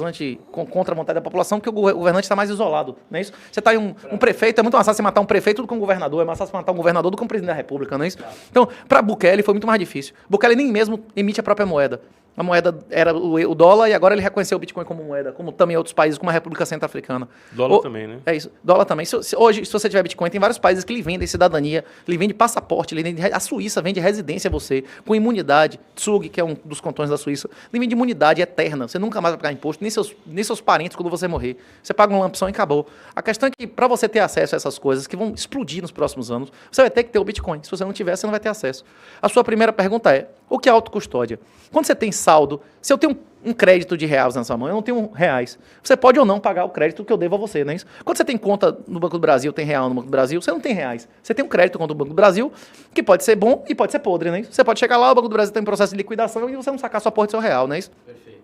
contra a vontade da população, porque o governante está mais isolado, não é isso? Você está em um prefeito, é muito mais fácil você matar um prefeito do que um governador, é mais fácil você matar um governador do que um presidente da República, não é isso? Então, para Bukele foi muito mais difícil. Bukele nem mesmo emite a própria moeda. A moeda era o dólar e agora ele reconheceu o Bitcoin como moeda, como também outros países, como a República Centro-Africana. Dólar também, né? É isso, dólar também. Hoje, se você tiver Bitcoin, tem vários países que lhe vendem cidadania, lhe vendem passaporte, a Suíça vende residência a você, com imunidade. Zug, que é um dos cantões da Suíça, lhe vende imunidade eterna. Você nunca mais vai pagar imposto, nem seus parentes quando você morrer. Você paga uma lampção e acabou. A questão é que, para você ter acesso a essas coisas que vão explodir nos próximos anos, você vai ter que ter o Bitcoin. Se você não tiver, você não vai ter acesso. A sua primeira pergunta é, o que é autocustódia? Quando você tem saldo, se eu tenho um crédito de reais na sua mão, eu não tenho reais. Você pode ou não pagar o crédito que eu devo a você, não é isso? Quando você tem conta no Banco do Brasil, tem real no Banco do Brasil, você não tem reais. Você tem um crédito contra o Banco do Brasil, que pode ser bom e pode ser podre, não é isso? Você pode chegar lá, o Banco do Brasil tem um processo de liquidação e você não sacar sua porra do seu real, não é isso? Perfeito.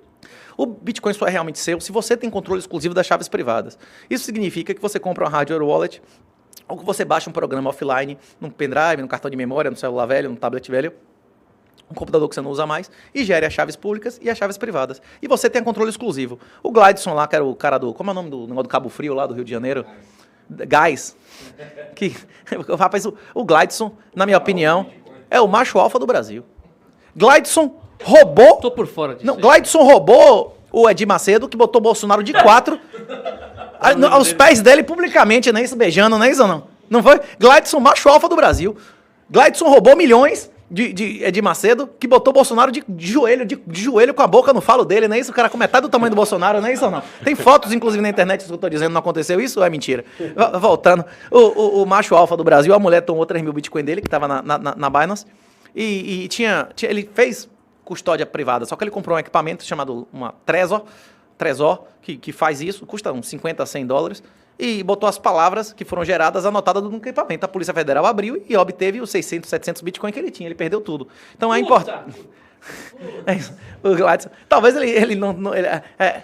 O Bitcoin só é realmente seu se você tem controle exclusivo das chaves privadas. Isso significa que você compra uma hardware wallet ou que você baixa um programa offline, num pendrive, num cartão de memória, no celular velho, num tablet velho, um computador que você não usa mais, e gere as chaves públicas e as chaves privadas. E você tem controle exclusivo. O Glideson lá, que era o cara do... Como é o nome do negócio do Cabo Frio lá do Rio de Janeiro? Gás. Rapaz, o Glideson, na minha opinião, é o macho alfa do Brasil. Glideson roubou... Tô por fora disso. Não, Glideson roubou o Edir Macedo, que botou Bolsonaro de 4 aos pés dele publicamente, não é isso? Beijando, não é isso ou não? Não foi? Glideson, macho alfa do Brasil. Glideson roubou milhões de Edir Macedo, que botou Bolsonaro de joelho com a boca no falo dele, não é isso? O cara com metade do tamanho do Bolsonaro, não é isso ou não? Tem fotos, inclusive, na internet, que eu tô dizendo, não aconteceu isso ou é mentira? Voltando, o macho alfa do Brasil, a mulher tomou 3 mil Bitcoin dele, que estava na Binance, e ele fez custódia privada, só que ele comprou um equipamento chamado uma Trezor, que faz isso, custa uns 50 a 100 dólares, e botou as palavras que foram geradas anotadas no equipamento. A Polícia Federal abriu e obteve os 600, 700 Bitcoin que ele tinha. Ele perdeu tudo. Então é importante. É isso. O Gladson, talvez ele não...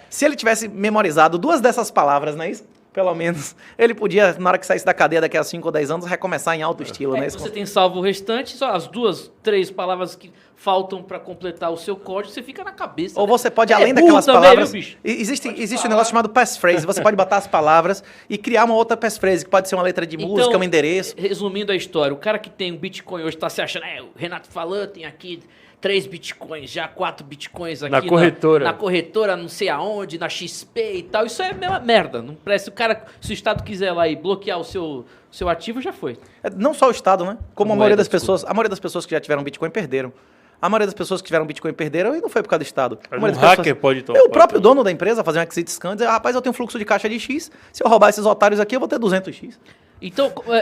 se ele tivesse memorizado 2 dessas palavras, não é isso? Pelo menos, ele podia, na hora que saísse da cadeia daqui a 5 ou 10 anos, recomeçar em alto estilo, né? Você tem salvo o restante, só as 2, 3 palavras que faltam para completar o seu código, você fica na cabeça. Ou você pode, além daquelas palavras... Existe um negócio chamado passphrase, você pode botar as palavras e criar uma outra passphrase, que pode ser uma letra de música, um endereço. Resumindo a história, o cara que tem um Bitcoin hoje está se achando, o Renato falou, tem aqui 3 bitcoins, já 4 bitcoins aqui Na corretora. Na corretora, não sei aonde, na XP e tal. Isso é uma merda. Não presta. Se o Estado quiser lá e bloquear o seu ativo, já foi. Não só o Estado, né? Como a Moeda, maioria das pessoas. A maioria das pessoas que já tiveram Bitcoin perderam. A maioria das pessoas que tiveram Bitcoin perderam e não foi por causa do Estado. A maioria Um das hacker pode tomar. O próprio dono da empresa fazer um exit scan e dizer, rapaz, eu tenho um fluxo de caixa de X, se eu roubar esses otários aqui, eu vou ter 200X. Então, Vai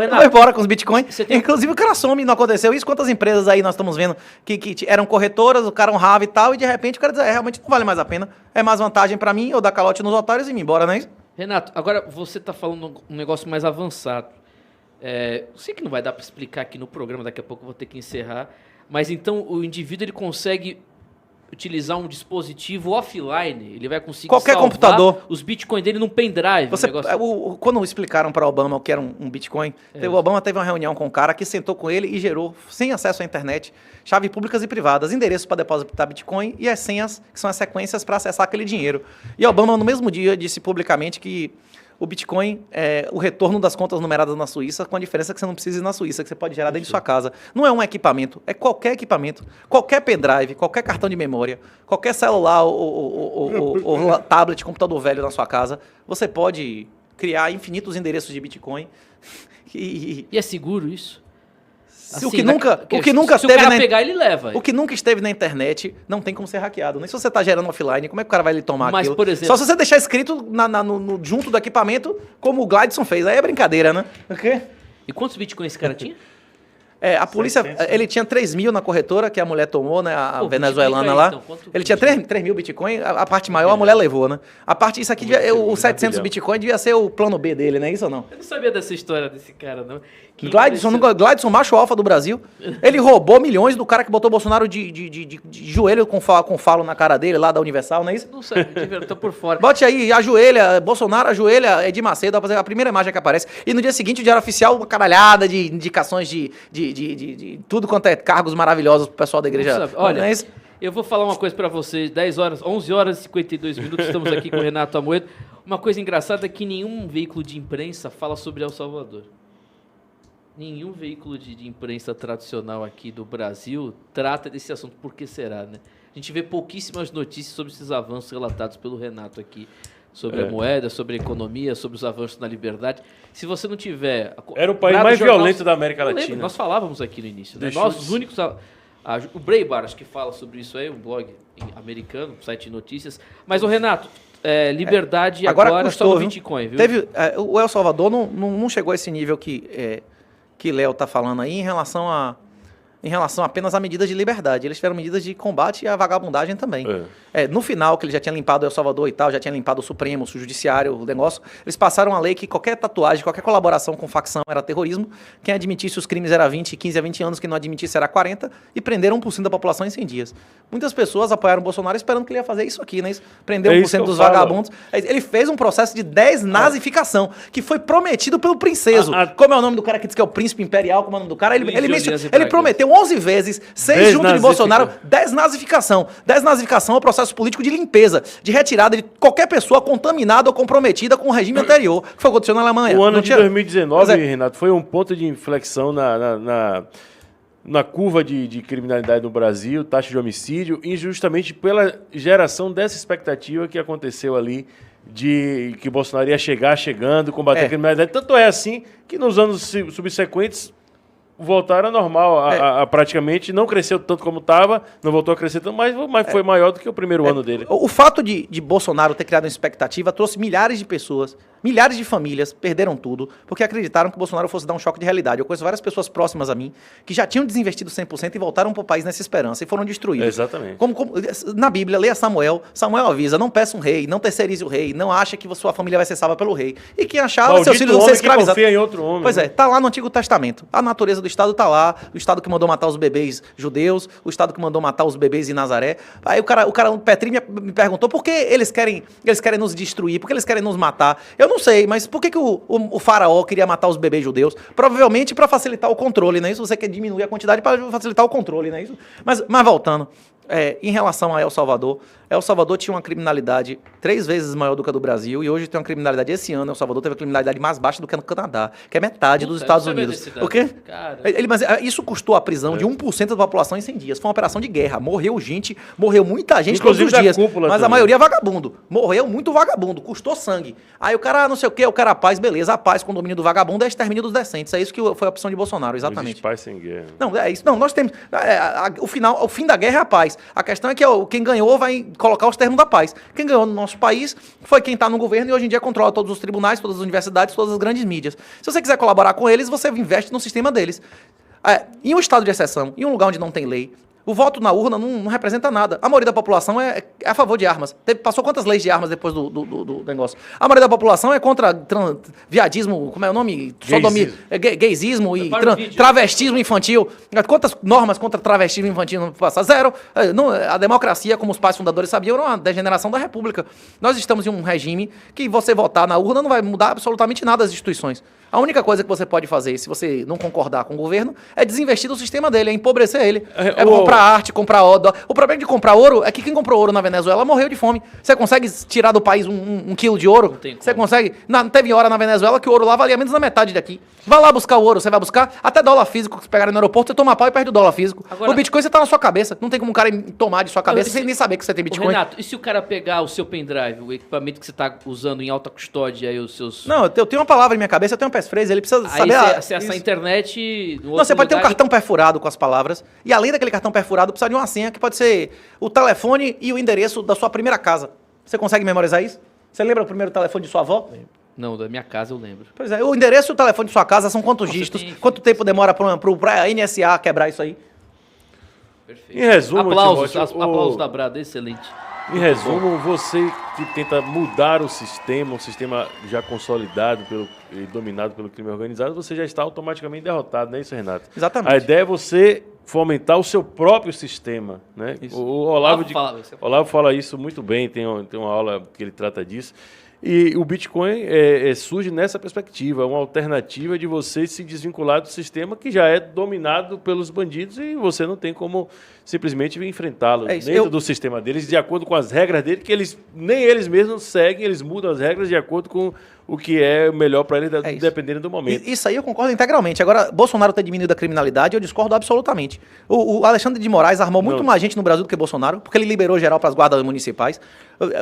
Renato, embora com os Bitcoin. Você tem- Inclusive o cara some, não aconteceu isso. Quantas empresas aí nós estamos vendo que eram corretoras, o cara honrava e tal, e de repente o cara diz, realmente não vale mais a pena. É mais vantagem pra mim eu dar calote nos otários e ir embora, não é isso? Renato, agora você está falando um negócio mais avançado. Sei que não vai dar para explicar aqui no programa, daqui a pouco eu vou ter que encerrar. Mas então o indivíduo ele consegue utilizar um dispositivo offline, ele vai conseguir Qualquer salvar computador. os bitcoins dele num pendrive. Você, um negócio... quando explicaram para Obama o que era um Bitcoin, o Obama teve uma reunião com um cara que sentou com ele e gerou, sem acesso à internet, chaves públicas e privadas, endereços para depositar Bitcoin e as senhas, que são as sequências para acessar aquele dinheiro. E Obama, no mesmo dia, disse publicamente que o Bitcoin é o retorno das contas numeradas na Suíça, com a diferença que você não precisa ir na Suíça, que você pode gerar dentro de sua casa. Não é um equipamento, é qualquer equipamento, qualquer pendrive, qualquer cartão de memória, qualquer celular ou tablet, computador velho na sua casa, você pode criar infinitos endereços de Bitcoin. E é seguro isso? O que nunca se esteve o cara na pegar, ele leva. O que nunca esteve na internet não tem como ser hackeado. Nem se você está gerando offline, como é que o cara vai lhe tomar Mas, aquilo? por exemplo... Só se você deixar escrito junto do equipamento, como o Gladson fez. Aí é brincadeira, né? O quê? E quantos bitcoins esse cara tinha? A polícia, 700, ele tinha 3 mil na corretora que a mulher tomou, né? A Pô, venezuelana multiplica aí, lá. então, quanto Ele tinha tinha? 3 mil Bitcoin, a parte maior a mulher levou, né? A parte, isso aqui, os 700 bilhão. Bitcoin devia ser o plano B dele, né? Isso ou não? Eu não sabia dessa história desse cara, não. Que Gladson, macho alfa do Brasil. Ele roubou milhões do cara que botou o Bolsonaro de joelho com falo na cara dele, lá da Universal, não é isso? Não sabia, eu tô por fora. Bote aí, ajoelha, Bolsonaro ajoelha Edir Macedo, vai fazer a primeira imagem que aparece. E no dia seguinte, o Diário Oficial, uma caralhada de indicações de tudo quanto é cargos maravilhosos pro pessoal da igreja. Não sabe. Olha, não é isso? eu vou falar uma coisa pra vocês. 11 horas e 52 minutos, estamos aqui com o Renato Amoedo. Uma coisa engraçada é que nenhum veículo de imprensa fala sobre El Salvador. Nenhum veículo de imprensa tradicional aqui do Brasil trata desse assunto. Por que será, né? A gente vê pouquíssimas notícias sobre esses avanços relatados pelo Renato aqui. Sobre a moeda, sobre a economia, sobre os avanços na liberdade. Se você não tiver... Era o país Brado mais Jornal- violento da América Eu lembro, Latina. nós falávamos aqui no início. Né? Deixou Nós, de- os únicos... o Breitbart, acho que fala sobre isso aí, um blog americano, um site de notícias. Mas, o Renato, liberdade agora custou, só no viu? Bitcoin, viu? O El Salvador não chegou a esse nível que Léo tá falando aí em relação apenas a medidas de liberdade. Eles tiveram medidas de combate à vagabundagem também. No final, que ele já tinha limpado El Salvador e tal, já tinha limpado o Supremo, o Judiciário, o negócio, eles passaram a lei que qualquer tatuagem, qualquer colaboração com facção era terrorismo, quem admitisse os crimes era 15 a 20 anos, quem não admitisse era 40, e prenderam 1% da população em 100 dias. Muitas pessoas apoiaram o Bolsonaro esperando que ele ia fazer isso aqui, né? Prender É 1% isso que eu dos falo. vagabundos. Ele fez um processo de desnazificação, que foi prometido pelo princeso. Como é o nome do cara que diz que é o príncipe imperial? Como é o nome do cara? Ele prometeu 11 vezes, 6 junto de Bolsonaro, desnazificação. Desnazificação é o processo político de limpeza, de retirada de qualquer pessoa contaminada ou comprometida com o regime anterior, que foi o que aconteceu na Alemanha. O ano Não de tinha- 2019, Pois é. Renato, foi um ponto de inflexão na curva de criminalidade no Brasil, taxa de homicídio, e justamente pela geração dessa expectativa que aconteceu ali de que Bolsonaro ia chegando, combater a criminalidade. Tanto é assim que nos anos subsequentes voltaram ao normal, praticamente não cresceu tanto como estava, não voltou a crescer tanto, mas foi maior do que o primeiro ano dele. O fato de Bolsonaro ter criado uma expectativa trouxe milhares de pessoas, milhares de famílias perderam tudo porque acreditaram que o Bolsonaro fosse dar um choque de realidade. Eu conheço várias pessoas próximas a mim que já tinham desinvestido 100% e voltaram para o país nessa esperança e foram destruídos. Exatamente. Na Bíblia, leia Samuel. Samuel avisa, não peça um rei, não terceirize o rei, não acha que sua família vai ser salva pelo rei. E quem achava, seus Maldito filhos vão ser homem que escravizados. confia em outro homem. Pois é, tá lá no Antigo Testamento. A natureza do Estado tá lá, o Estado que mandou matar os bebês judeus, o Estado que mandou matar os bebês em Nazaré. Aí o Petrinho me perguntou por que eles querem nos destruir, por que eles querem nos matar. Eu não sei, mas por que o faraó queria matar os bebês judeus? Provavelmente para facilitar o controle, não é isso? Você quer diminuir a quantidade para facilitar o controle, não é isso? Mas voltando, Em relação a El Salvador tinha uma criminalidade 3 vezes maior do que a do Brasil e hoje tem uma criminalidade, esse ano, El Salvador teve uma criminalidade mais baixa do que no Canadá, que é metade dos Estados Unidos. O quê? Mas isso custou a prisão de 1% da população em 100 dias. Foi uma operação de guerra. Morreu muita gente inclusive todos os dias. Mas também. A maioria é vagabundo. Morreu muito vagabundo, custou sangue. Aí o cara, não sei o quê, o cara a paz, beleza. A paz com o domínio do vagabundo é extermínio dos decentes. É isso que foi a opção de Bolsonaro, exatamente. Não existe paz sem guerra. Não, é isso. Não, nós temos... o fim da guerra é a paz. A questão é que quem ganhou vai colocar os termos da paz. Quem ganhou no nosso país foi quem está no governo e hoje em dia controla todos os tribunais, todas as universidades, todas as grandes mídias. Se você quiser colaborar com eles, você investe no sistema deles. Em um estado de exceção, em um lugar onde não tem lei, o voto na urna não representa nada. A maioria da população é a favor de armas. Passou quantas leis de armas depois do negócio? A maioria da população é contra viadismo, como é o nome? Sodomia, gaysismo e travestismo infantil. Quantas normas contra travestismo infantil não passaram? Zero. A democracia, como os pais fundadores sabiam, era uma degeneração da república. Nós estamos em um regime que você votar na urna não vai mudar absolutamente nada as instituições. A única coisa que você pode fazer, se você não concordar com o governo, é desinvestir do sistema dele, é empobrecer ele. É comprar arte, comprar ouro. O problema de comprar ouro é que quem comprou ouro na Venezuela morreu de fome. Você consegue tirar do país um quilo de ouro? Você consegue? Teve hora na Venezuela que o ouro lá valia menos da metade daqui. Vai lá buscar o ouro, você vai buscar até dólar físico que você pegar no aeroporto, você toma pau e perde o dólar físico. Agora, o Bitcoin você tá na sua cabeça. Não tem como um cara tomar de sua cabeça sem nem saber que você tem Bitcoin. Renato, e se o cara pegar o seu pendrive, o equipamento que você tá usando em alta custódia, aí os seus... Não, eu tenho uma palavra em minha cabeça, eu tenho um passphrase, ele precisa saber... Aí você acessa a internet... Não, você pode ter um cartão perfurado com as palavras, e além daquele cartão perfurado, precisa de uma senha que pode ser o telefone e o endereço da sua primeira casa. Você consegue memorizar isso? Você lembra o primeiro telefone de sua avó? Não, da minha casa eu lembro. Pois é, o endereço e o telefone de sua casa são quantos dígitos? Quanto tempo demora pra NSA quebrar isso aí? Perfeito. Em resumo, aplausos da Brada, excelente. Em resumo, você que tenta mudar o sistema já consolidado e dominado pelo crime organizado, você já está automaticamente derrotado, não é isso, Renato? Exatamente. A ideia é você fomentar o seu próprio sistema, né? O Olavo fala isso muito bem, tem uma aula que ele trata disso. E o Bitcoin surge nessa perspectiva, uma alternativa de você se desvincular do sistema que já é dominado pelos bandidos e você não tem como simplesmente enfrentá-los dentro do sistema deles, de acordo com as regras dele, que nem eles mesmos seguem, eles mudam as regras de acordo com o que é melhor para eles, dependendo do momento. Isso aí eu concordo integralmente. Agora, Bolsonaro ter diminuído a criminalidade, eu discordo absolutamente. O Alexandre de Moraes armou muito mais gente no Brasil do que Bolsonaro, porque ele liberou geral para as guardas municipais.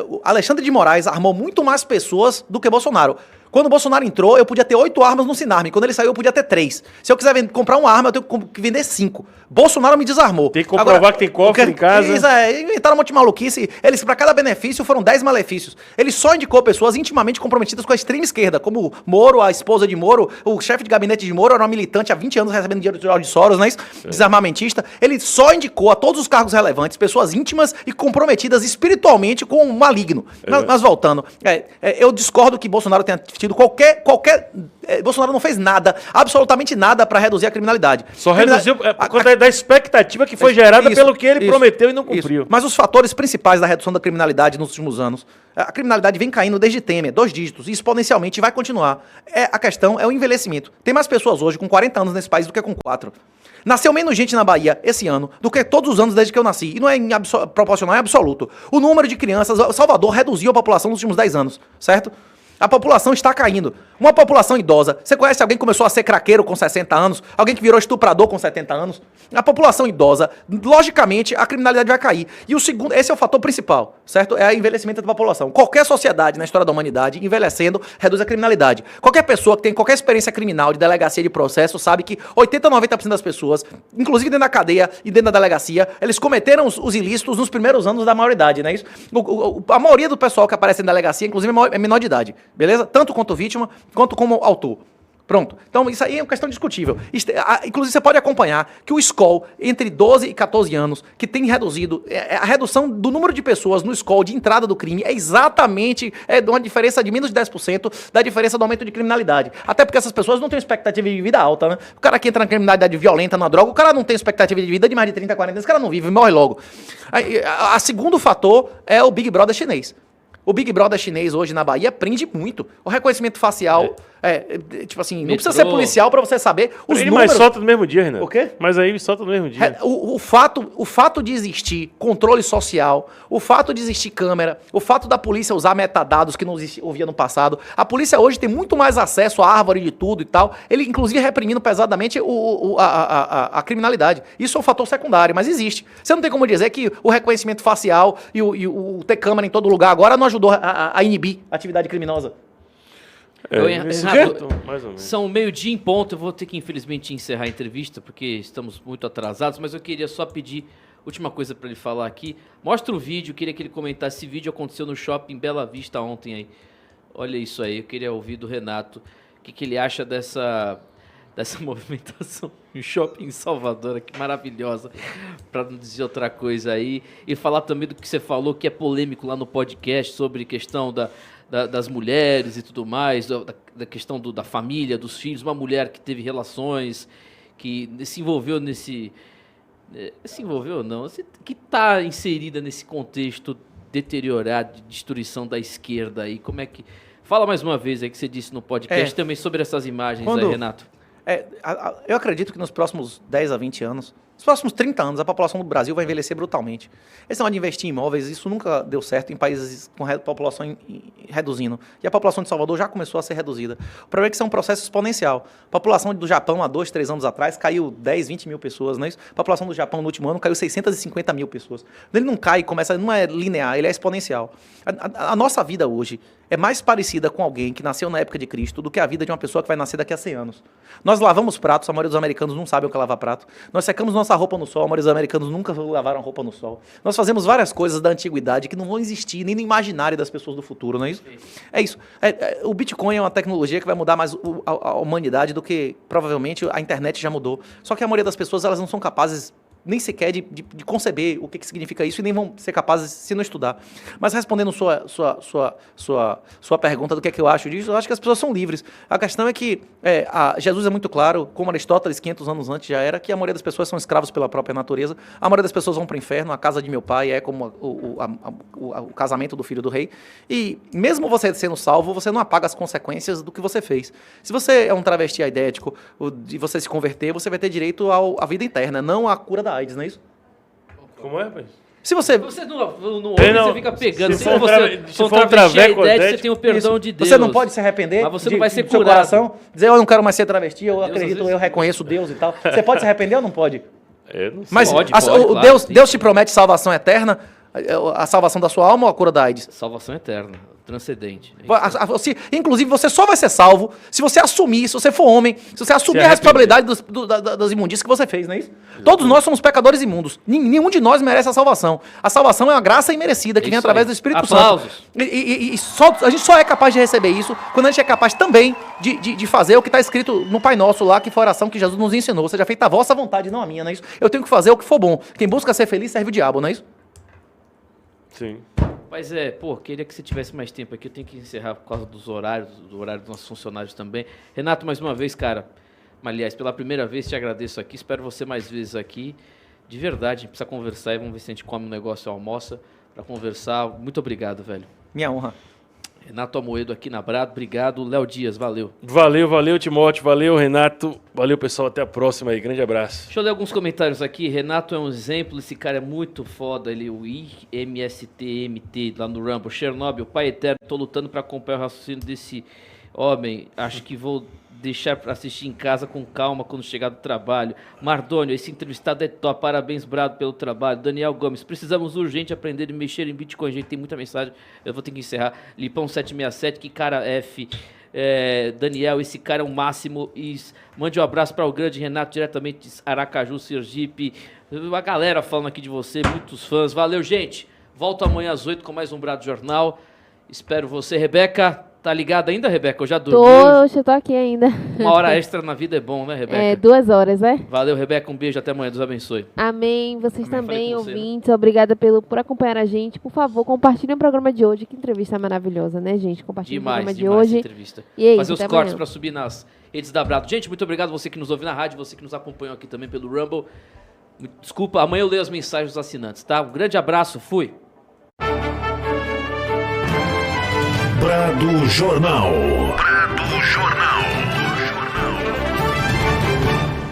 O Alexandre de Moraes armou muito mais pessoas do que Bolsonaro. Quando o Bolsonaro entrou, eu podia ter 8 armas no Sinarme. Quando ele saiu, eu podia ter 3. Se eu quiser comprar uma arma, eu tenho que vender 5. Bolsonaro me desarmou. Tem que comprovar que tem cofre em casa. Inventaram um monte de maluquice. Para cada benefício, foram 10 malefícios. Ele só indicou pessoas intimamente comprometidas com a extrema esquerda, como Moro, a esposa de Moro, o chefe de gabinete de Moro era uma militante há 20 anos recebendo dinheiro de George Soros, não é isso? Desarmamentista. Ele só indicou a todos os cargos relevantes pessoas íntimas e comprometidas espiritualmente com um maligno. Mas voltando, eu discordo que Bolsonaro tenha tido Bolsonaro não fez nada, absolutamente nada para reduzir a criminalidade. Só reduziu por conta da expectativa que foi gerada pelo que ele prometeu e não cumpriu. Mas os fatores principais da redução da criminalidade nos últimos anos, a criminalidade vem caindo desde Temer, 2 dígitos, e exponencialmente vai continuar. A questão é o envelhecimento. Tem mais pessoas hoje com 40 anos nesse país do que com 4. Nasceu menos gente na Bahia esse ano do que todos os anos desde que eu nasci. E não é proporcional, é absoluto. O número de crianças, Salvador reduziu a população nos últimos 10 anos, certo? A população está caindo. Uma população idosa. Você conhece alguém que começou a ser craqueiro com 60 anos? Alguém que virou estuprador com 70 anos? A população idosa, logicamente, a criminalidade vai cair. E o segundo, esse é o fator principal, certo? É o envelhecimento da população. Qualquer sociedade na história da humanidade, envelhecendo, reduz a criminalidade. Qualquer pessoa que tem qualquer experiência criminal de delegacia de processo sabe que 80% a 90% das pessoas, inclusive dentro da cadeia e dentro da delegacia, eles cometeram os ilícitos nos primeiros anos da maioridade, não é isso? A maioria do pessoal que aparece na delegacia, inclusive, é menor de idade. Beleza? Tanto quanto vítima, quanto como autor. Pronto. Então, isso aí é uma questão discutível. Inclusive, você pode acompanhar que o SCOL, entre 12 e 14 anos, que tem reduzido, a redução do número de pessoas no SCOL de entrada do crime é exatamente uma diferença de menos de 10% da diferença do aumento de criminalidade. Até porque essas pessoas não têm expectativa de vida alta, né? O cara que entra na criminalidade violenta, na droga, o cara não tem expectativa de vida de mais de 30, 40 anos, esse cara não vive, morre logo. A segundo fator é o Big Brother chinês. O Big Brother chinês hoje na Bahia prende muito. O reconhecimento facial Tipo assim, não Metrô. precisa ser policial pra você saber os Mas números. solta no mesmo dia, Renato. O quê? Mas aí solta no mesmo dia. O fato de existir controle social, o fato de existir câmera, o fato da polícia usar metadados que não ouvia no passado, a polícia hoje tem muito mais acesso à árvore de tudo e tal, ele inclusive reprimindo pesadamente a criminalidade. Isso é um fator secundário, mas existe. Você não tem como dizer que o reconhecimento facial e o ter câmera em todo lugar agora não ajudou a inibir a atividade criminosa. Renato, Mais ou menos. são 12:00 em ponto, eu vou ter que infelizmente encerrar a entrevista, porque estamos muito atrasados, mas eu queria só pedir última coisa para ele falar aqui. Mostra o vídeo, eu queria que ele comentasse. Esse vídeo aconteceu no shopping Bela Vista ontem aí. Olha isso aí, eu queria ouvir do Renato o que ele acha dessa movimentação no shopping em Salvador, que maravilhosa, para não dizer outra coisa aí. E falar também do que você falou, que é polêmico lá no podcast, sobre questão das mulheres e tudo mais, da questão da família, dos filhos, uma mulher que teve relações, que se envolveu nesse... Se envolveu não, que está inserida nesse contexto deteriorado de destruição da esquerda aí. Como é que... Fala mais uma vez aí que você disse no podcast também sobre essas imagens aí, Renato. Eu acredito que nos próximos 10 a 20 anos, nos próximos 30 anos, a população do Brasil vai envelhecer brutalmente. Esse negócio de investir em imóveis, isso nunca deu certo em países com população reduzindo. E a população de Salvador já começou a ser reduzida. O problema é que isso é um processo exponencial. A população do Japão, há 2, 3 anos atrás, caiu 10, 20 mil pessoas, não é isso? A população do Japão, no último ano, caiu 650 mil pessoas. Ele não cai, não é linear, ele é exponencial. A nossa vida hoje é mais parecida com alguém que nasceu na época de Cristo do que a vida de uma pessoa que vai nascer daqui a 100 anos. Nós lavamos pratos, a maioria dos americanos não sabe o que é lavar prato. Nós secamos nossa roupa no sol, a maioria dos americanos nunca lavaram roupa no sol. Nós fazemos várias coisas da antiguidade que não vão existir nem no imaginário das pessoas do futuro, não é isso? É isso. O Bitcoin é uma tecnologia que vai mudar mais a humanidade do que provavelmente a internet já mudou. Só que a maioria das pessoas elas não são capazes nem sequer de conceber o que significa isso e nem vão ser capazes se não estudar. Mas respondendo sua pergunta do que é que eu acho disso, eu acho que as pessoas são livres. A questão é que Jesus é muito claro, como Aristóteles 500 anos antes já era, que a maioria das pessoas são escravos pela própria natureza, a maioria das pessoas vão para o inferno, a casa de meu pai é como o casamento do filho do rei, e mesmo você sendo salvo, você não apaga as consequências do que você fez. Se você é um travesti aidético, e você se converter, você vai ter direito à vida eterna, não à cura da AIDS, não é isso? Como é, pai? Se você não ouve, você fica pegando. Se for um traveco, você tem o perdão de Deus. Você não pode se arrepender. Mas você não vai ser curado. Coração, dizer, eu não quero mais ser travesti, eu acredito, eu reconheço Deus e tal. Você pode se arrepender ou não pode? Não sei. Mas pode, Deus te promete salvação eterna, a salvação da sua alma ou a cura da AIDS? Salvação eterna, transcendente. Inclusive, você só vai ser salvo se você assumir, se você for homem, se você assumir a responsabilidade das imundícias que você fez, não é isso? Exatamente. Todos nós somos pecadores imundos. Nenhum de nós merece a salvação. A salvação é uma graça imerecida que vem através do Espírito Santo. E a gente só é capaz de receber isso quando a gente é capaz também de fazer o que está escrito no Pai Nosso lá, que foi a oração que Jesus nos ensinou. Seja feita a vossa vontade, não a minha, não é isso? Eu tenho que fazer o que for bom. Quem busca ser feliz serve o diabo, não é isso? Sim. Mas queria que você tivesse mais tempo aqui. Eu tenho que encerrar por causa do horário dos nossos funcionários também. Renato, mais uma vez, cara. Aliás, pela primeira vez te agradeço aqui. Espero você mais vezes aqui. De verdade, a gente precisa conversar e vamos ver se a gente come um negócio, almoça para conversar. Muito obrigado, velho. Minha honra. Renato Amoedo aqui na Brado, obrigado. Léo Dias, valeu. Valeu, Timóteo, valeu, Renato. Valeu, pessoal, até a próxima aí, grande abraço. Deixa eu ler alguns comentários aqui. Renato é um exemplo, esse cara é muito foda, ele, o IMSTMT lá no Rumble. Chernobyl, Pai Eterno, tô lutando para acompanhar o raciocínio desse homem. Acho que vou deixar para assistir em casa com calma quando chegar do trabalho. Mardônio, esse entrevistado é top, parabéns, Brado, pelo trabalho. Daniel Gomes, precisamos urgente aprender a mexer em Bitcoin, gente, tem muita mensagem, eu vou ter que encerrar. Lipão 767, que cara F. Daniel, esse cara é o máximo. Mande um abraço para o grande Renato, diretamente de Aracaju, Sergipe. A galera falando aqui de você, muitos fãs. Valeu, gente. Volto amanhã às 8 com mais um Brado Jornal. Espero você, Rebeca. Tá ligada ainda, Rebeca? Eu já dormi. Eu tô aqui ainda. Uma hora extra na vida é bom, né, Rebeca? 2 horas, né? Valeu, Rebeca. Um beijo. Até amanhã. Deus abençoe. Amém. Vocês Amém. também, ouvintes. Obrigada por acompanhar a gente. Por favor, compartilhem o programa de hoje. Que entrevista maravilhosa, né, gente? Compartilhem o programa de hoje. Entrevista. E é isso, fazer os cortes para subir nas redes da Brado. Gente, muito obrigado você que nos ouve na rádio, você que nos acompanhou aqui também pelo Rumble. Desculpa, amanhã eu leio as mensagens dos assinantes, tá? Um grande abraço. Fui. Brado Jornal.